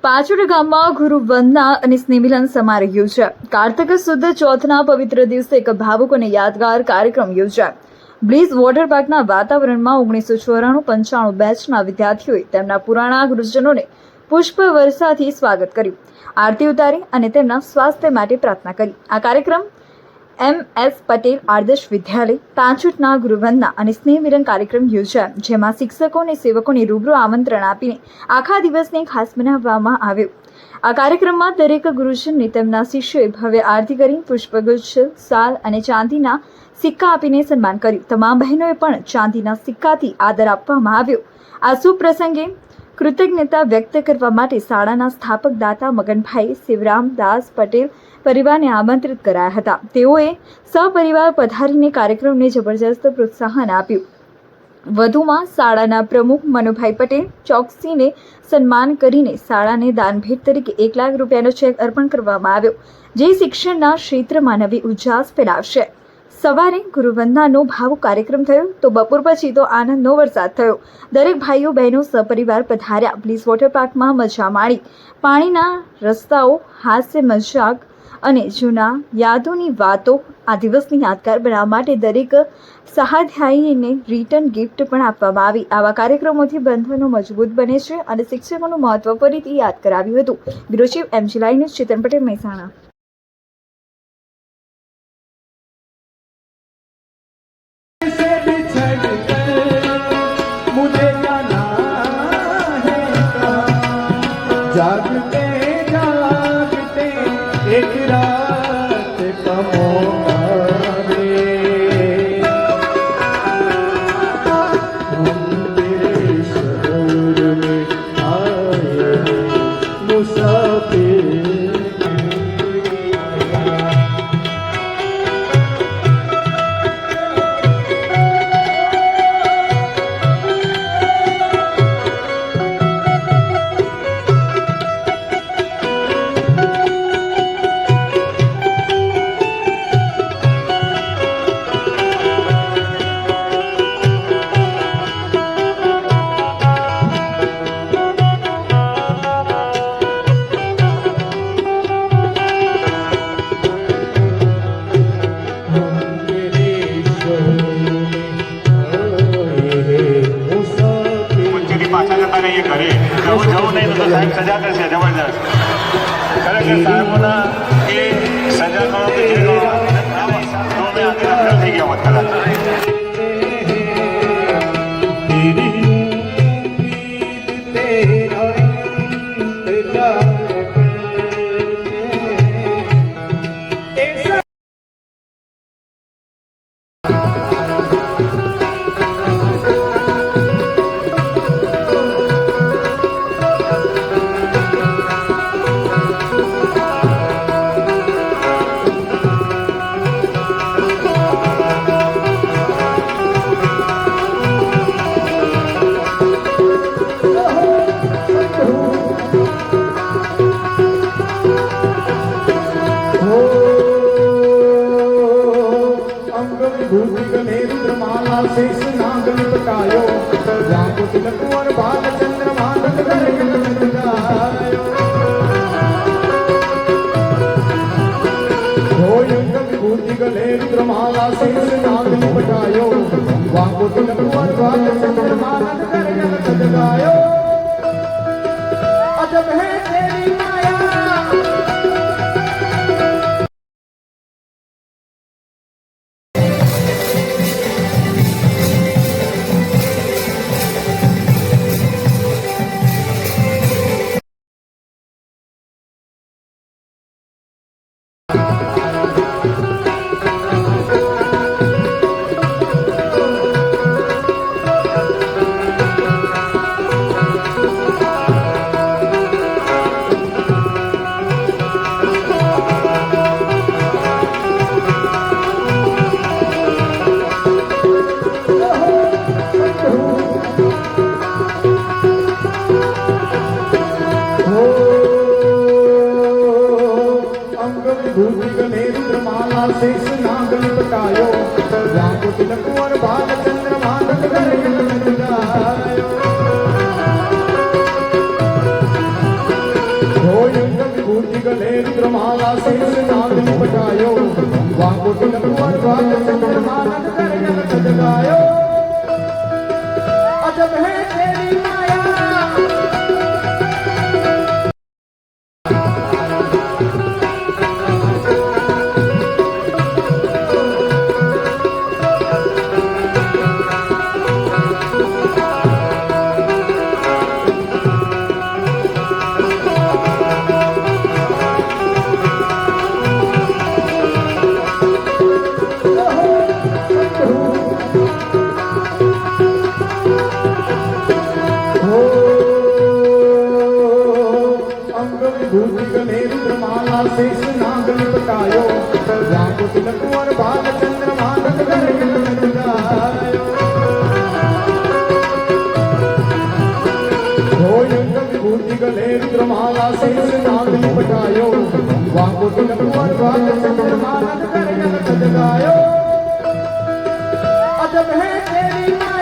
પાછોડ ગામમાં ગુરુ વંદના અને સ્નેહમિલન સમારોહ યોજાયો। કાર્તિક સુદ ચોથના પવિત્ર દિવસે એક ભાવુક અને યાદગાર કાર્યક્રમ યોજાયો। બ્લીઝ વોટર પાર્કના વાતાવરણમાં 1994-95 બેચના વિદ્યાર્થીઓએ તેમના પુરાણા ગુરુજનોને પુષ્પ વર્ષાથી સ્વાગત કર્યું, આરતી ઉતારી અને તેમના સ્વાસ્થ્ય માટે પ્રાર્થના કરી। આ કાર્યક્રમ MS પટેલ આદર્શ વિદ્યાલય પાંચોટના ગુરુવંદના અને સ્નેહ મિલન કાર્યક્રમ યોજાયો, જેમાં શિક્ષકો અને સેવકોને રૂબરૂ આમંત્રણ આપીને આખા દિવસને ખાસ બનાવવામાં આવ્યો। આ કાર્યક્રમમાં દરેક ગુરુજનને તેમના શિષ્યોએ ભવ્ય આરતી કરી પુષ્પગુચ્છ, શાલ અને ચાંદીના સિક્કા આપીને સન્માન કર્યું। તમામ બહેનોએ પણ ચાંદીના સિક્કાથી આદર આપવામાં આવ્યો। આ શુભ પ્રસંગે કૃતજ્ઞતા વ્યક્ત કરવા માટે શાળાના સ્થાપક દાતા મગનભાઈ શિવરામદાસ પટેલ પરિવારને આમંત્રિત કરાયા હતા। તેઓએ સહપરિવાર પધારીને કાર્યક્રમને જબરજસ્ત પ્રોત્સાહન આપ્યું। વધુમાં શાળાના પ્રમુખ મનુભાઈ પટેલ ચોકસીને સન્માન કરીને શાળાને દાનભેટ તરીકે 1 લાખ રૂપિયાનો ચેક અર્પણ કરવામાં આવ્યો, જે શિક્ષણના ક્ષેત્રમાં નવી ઉજાસ ફેલાવશે। સવારે ગુરુવંદનાનો ભાવુક કાર્યક્રમ થયો તો બપોર પછી તો આનંદનો વરસાદ થયો। દરેક ભાઈઓ બહેનો સપરિવાર પધાર્યા, બ્લીઝ વોટર પાર્કમાં મજા માણી। પાણીના રસ્તાઓ, હાસ્ય મજાક અને જૂના યાદોની વાતો આ દિવસને યાદગાર બનાવવા માટે દરેક સહાધ્યાયીને રિટર્ન ગિફ્ટ પણ આપવામાં આવી। આવા કાર્યક્રમોથી બંધનો મજબૂત બને છે અને શિક્ષકોનું મહત્વ ફરીથી યાદ કરાવ્યું હતું। Bureau chief MG live news, Chetan Patel, Mehsana. जागते जागते एक रात कमोरे मेरे शहर में आए मुसाफिर। ये करे जब नहीं तो साहब सजा करશે જબરજસ્ત ખરેખર સાહેબોના એ સજા કરો કે જેનો તો મેં આખી ફેલ થઈ ગયા મત કદાચ। शेष नागन पटायो जाको तिलक और बाल चंद्रमा नंद कर गायो होय विभूति गले रुद्रमाला शेष नागन पटायो जाको तिलक और बाल चंद्रमा नंद कर गायो। अजब है तेरी माया शेष नागन पटायो जाको तिलक और बाल चंद्रमा नंद कर गायो। गले रुद्रमाला शेष नाग निपटायो वांगो तिलक वर भाग चंद्रमा नंद कर जगत जगायो अजब है तेरी माया भूति गले रुद्रमाला शेष नाग निपटायो वांगो तिलक वर भाग चंद्रमा नंद कर जगत जगायो भूति गले रुद्रमाला शेष नाग निपटायो वांगो तिलक वर भाग चंद्रमा नंद कर जगत जगायो अजब है तेरी माया